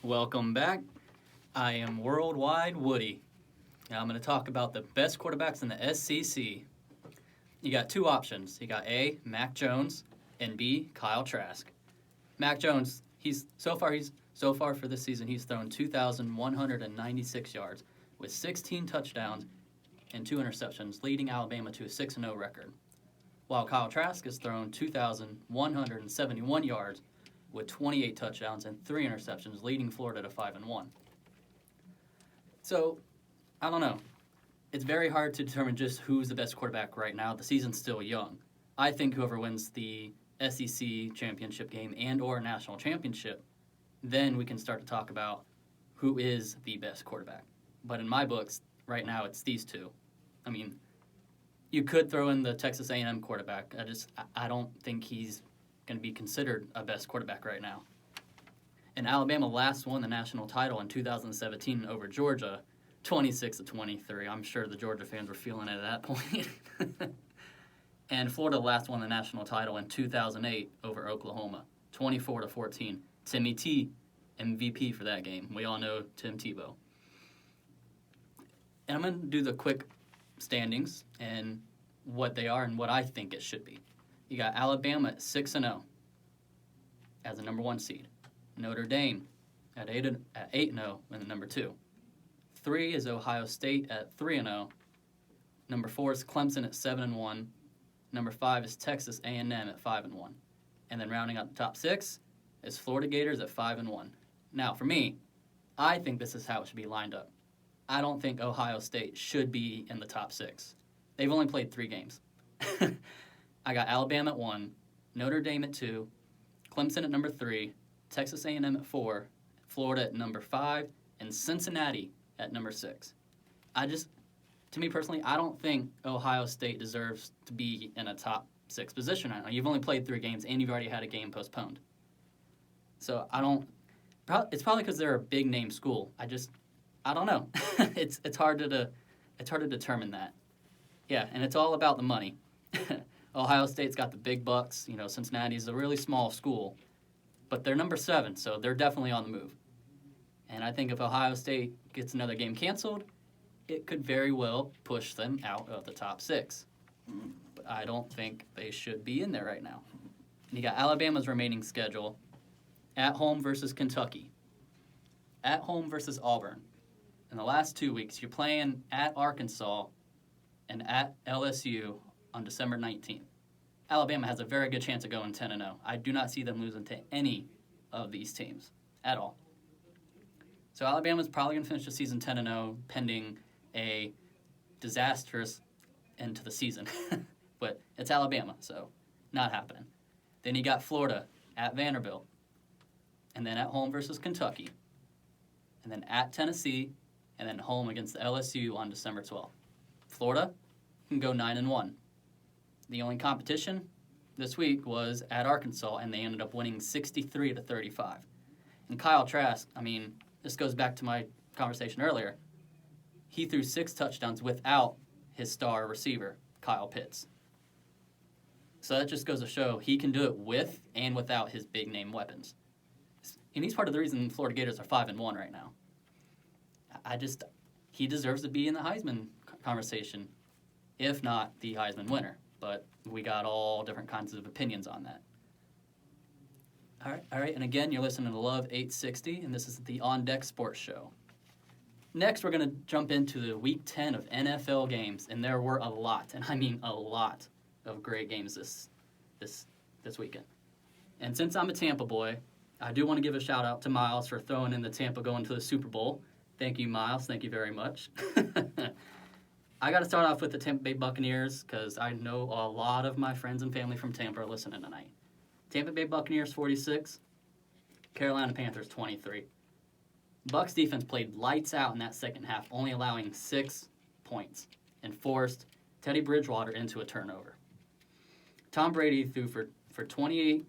Welcome back. I am Worldwide Woody. Now I'm going to talk about the best quarterbacks in the SEC. You got two options. You got A, Mac Jones, and B, Kyle Trask. Mac Jones, he's so far for this season, he's thrown 2,196 yards with 16 touchdowns and 2 interceptions, leading Alabama to a 6-0 record. While Kyle Trask has thrown 2,171 yards with 28 touchdowns and 3 interceptions, leading Florida to 5-1. So, I don't know. It's very hard to determine just who's the best quarterback right now. The season's still young. I think whoever wins the SEC championship game and or national championship, then we can start to talk about who is the best quarterback. But in my books, right now, it's these two. I mean, you could throw in the Texas A&M quarterback. I don't think he's going to be considered a best quarterback right now. And Alabama last won the national title in 2017 over Georgia, 26-23. I'm sure the Georgia fans were feeling it at that point. And Florida last won the national title in 2008 over Oklahoma, 24-14. Timmy T, MVP for that game. We all know Tim Tebow. And I'm going to do the quick standings and what they are and what I think it should be. You got Alabama at 6-0 as the number 1 seed. Notre Dame at 8-0 in the number 2. 3 is Ohio State at 3-0. Number 4 is Clemson at 7-1. Number 5 is Texas A&M at 5-1. And then rounding out the top 6 is Florida Gators at 5-1. Now, for me, I think this is how it should be lined up. I don't think Ohio State should be in the top 6. They've only played 3 games. I got Alabama at 1, Notre Dame at 2, Clemson at number 3, Texas A&M at 4, Florida at number 5, and Cincinnati at number 6. To me personally, I don't think Ohio State deserves to be in a top 6 position right now. You've only played 3 games, and you've already had a game postponed. So it's probably because they're a big-name school. I don't know. It's hard to determine that. Yeah, and it's all about the money. Ohio State's got the big bucks. Cincinnati's a really small school, but they're number 7, so they're definitely on the move. And I think if Ohio State gets another game canceled, it could very well push them out of the top 6. But I don't think they should be in there right now. And you got Alabama's remaining schedule: at home versus Kentucky, at home versus Auburn. In the last 2 weeks, you're playing at Arkansas and at LSU on December 19th. Alabama has a very good chance of going 10-0. I do not see them losing to any of these teams at all. So Alabama's probably going to finish the season 10-0 pending a disastrous end to the season. But it's Alabama, so not happening. Then you got Florida at Vanderbilt, and then at home versus Kentucky, and then at Tennessee, and then home against the LSU on December 12th. Florida can go 9-1. The only competition this week was at Arkansas, and they ended up winning 63-35. And Kyle Trask, this goes back to my conversation earlier. He threw 6 touchdowns without his star receiver, Kyle Pitts. So that just goes to show he can do it with and without his big-name weapons. And he's part of the reason Florida Gators are 5-1 right now. He deserves to be in the Heisman conversation, if not the Heisman winner. But we got all different kinds of opinions on that. All right, and again, you're listening to Love 860, and this is the On Deck Sports Show. Next, we're going to jump into the Week 10 of NFL games, and there were a lot, and I mean a lot, of great games this weekend. And since I'm a Tampa boy, I do want to give a shout-out to Miles for throwing in the Tampa going to the Super Bowl. Thank you, Miles. Thank you very much. I got to start off with the Tampa Bay Buccaneers because I know a lot of my friends and family from Tampa are listening tonight. Tampa Bay Buccaneers 46, Carolina Panthers 23. Bucs defense played lights out in that second half, only allowing 6 points, and forced Teddy Bridgewater into a turnover. Tom Brady threw for 28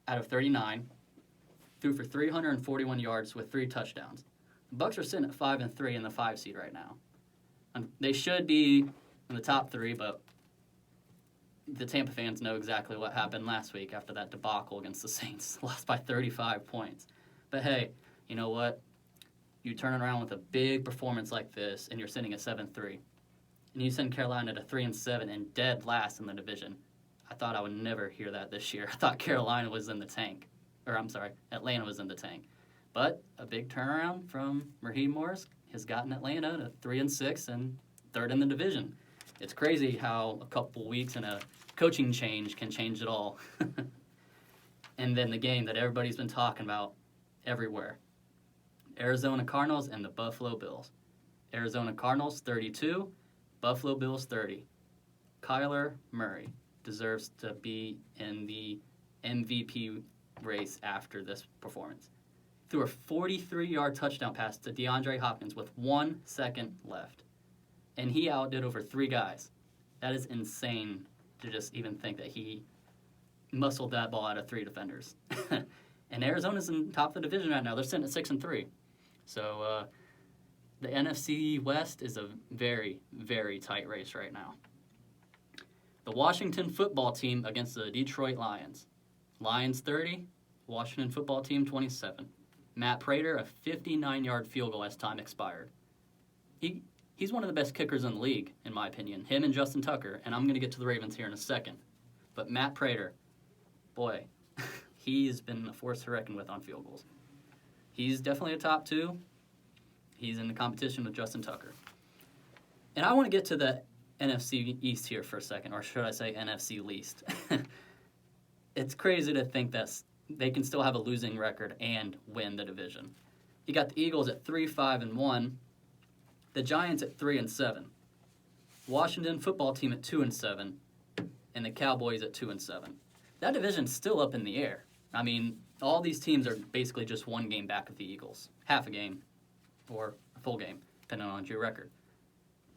out of 39, threw for 341 yards with 3 touchdowns. The Bucs are sitting at 5-3 in the 5 seed right now. They should be in the top 3, but the Tampa fans know exactly what happened last week after that debacle against the Saints. Lost by 35 points. But hey, you know what? You turn around with a big performance like this, and you're sitting at 7-3, and you send Carolina to 3-7 and dead last in the division. I thought I would never hear that this year. I thought Carolina was in the tank. Or, I'm sorry, Atlanta was in the tank. But a big turnaround from Raheem Morris has gotten Atlanta to 3-6 and third in the division. It's crazy how a couple weeks and a coaching change can change it all. And then the game that everybody's been talking about everywhere. Arizona Cardinals and the Buffalo Bills. Arizona Cardinals 32, Buffalo Bills 30. Kyler Murray deserves to be in the MVP race after this performance. Threw a 43-yard touchdown pass to DeAndre Hopkins with 1 second left. And he outdid over 3 guys. That is insane to just even think that he muscled that ball out of 3 defenders. And Arizona's in top of the division right now. They're sitting at 6-3. So the NFC West is a very, very tight race right now. The Washington football team against the Detroit Lions. Lions 30, Washington football team 27. Matt Prater, a 59-yard field goal as time expired. He's one of the best kickers in the league, in my opinion. Him and Justin Tucker, and I'm going to get to the Ravens here in a second. But Matt Prater, boy, he's been a force to reckon with on field goals. He's definitely a top 2. He's in the competition with Justin Tucker. And I want to get to the NFC East here for a second, or should I say NFC least. It's crazy to think that they can still have a losing record and win the division. You got the Eagles at 3-5-1, the Giants at 3-7, Washington football team at 2-7, and the Cowboys at 2-7. That division's still up in the air. I mean, all these teams are basically just one game back of the Eagles, half a game or a full game, depending on your record.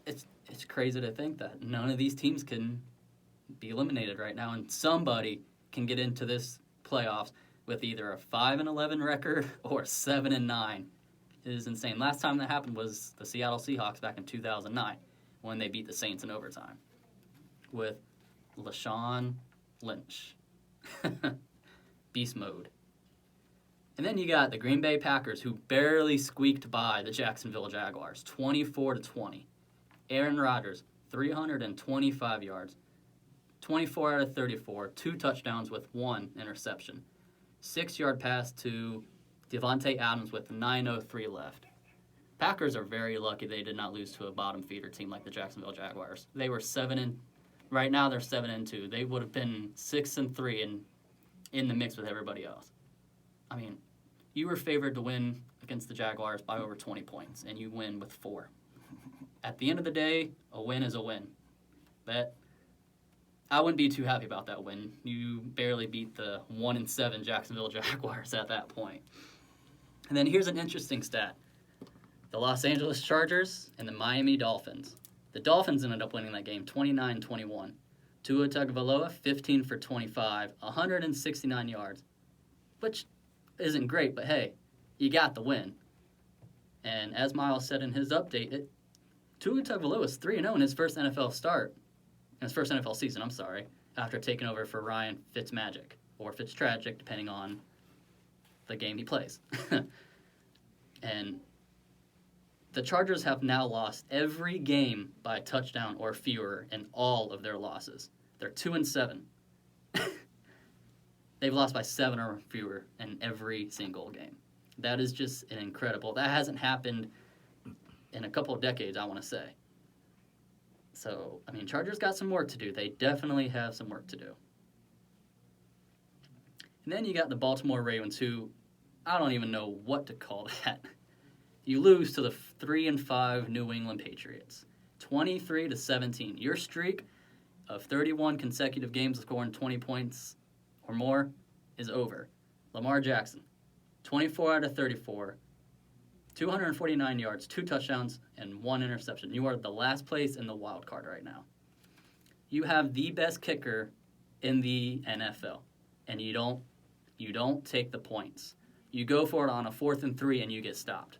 It's crazy to think that none of these teams can be eliminated right now, and somebody can get into this playoffs with either a 5-11 record or 7-9. It is insane. Last time that happened was the Seattle Seahawks back in 2009 when they beat the Saints in overtime with LaShawn Lynch. Beast mode. And then you got the Green Bay Packers, who barely squeaked by the Jacksonville Jaguars, 24-20. Aaron Rodgers, 325 yards, 24 out of 34, 2 touchdowns with 1 interception. 6-yard pass to Devontae Adams with 9:03 left. Packers are very lucky they did not lose to a bottom feeder team like the Jacksonville Jaguars. They were right now they're 7-2. They would have been 6-3 and in the mix with everybody else. I mean, you were favored to win against the Jaguars by over 20 points, and you win with 4. At the end of the day, a win is a win. But I wouldn't be too happy about that win. You barely beat the 1-7 Jacksonville Jaguars at that point. And then here's an interesting stat. The Los Angeles Chargers and the Miami Dolphins. The Dolphins ended up winning that game 29-21. Tua Tagovailoa, 15 for 25, 169 yards, which isn't great, but hey, you got the win. And as Miles said in his update, Tua Tagovailoa is 3-0 in his first NFL season, after taking over for Ryan Fitzmagic, or Fitztragic, depending on the game he plays. And the Chargers have now lost every game by a touchdown or fewer in all of their losses. They're 2-7. They've lost by 7 or fewer in every single game. That is just incredible. That hasn't happened in a couple of decades, I want to say. So, I mean, Chargers got some work to do. They definitely have some work to do. And then you got the Baltimore Ravens, who I don't even know what to call that. You lose to the 3-5 New England Patriots, 23-17. Your streak of 31 consecutive games scoring 20 points or more is over. Lamar Jackson, 24 out of 34, 249 yards, 2 touchdowns, and 1 interception. You are the last place in the wild card right now. You have the best kicker in the NFL, and you don't take the points. You go for it on a 4th and 3, and you get stopped.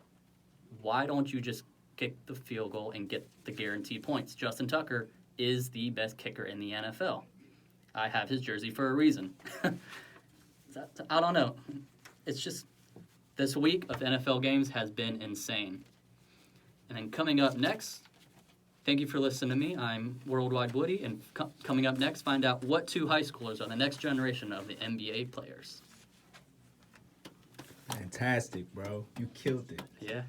Why don't you just kick the field goal and get the guaranteed points? Justin Tucker is the best kicker in the NFL. I have his jersey for a reason. I don't know. It's just This week of NFL games has been insane. And then coming up next, thank you for listening to me. I'm Worldwide Woody, and coming up next, find out what two high schoolers are the next generation of the NBA players. Fantastic, bro. You killed it. Yeah.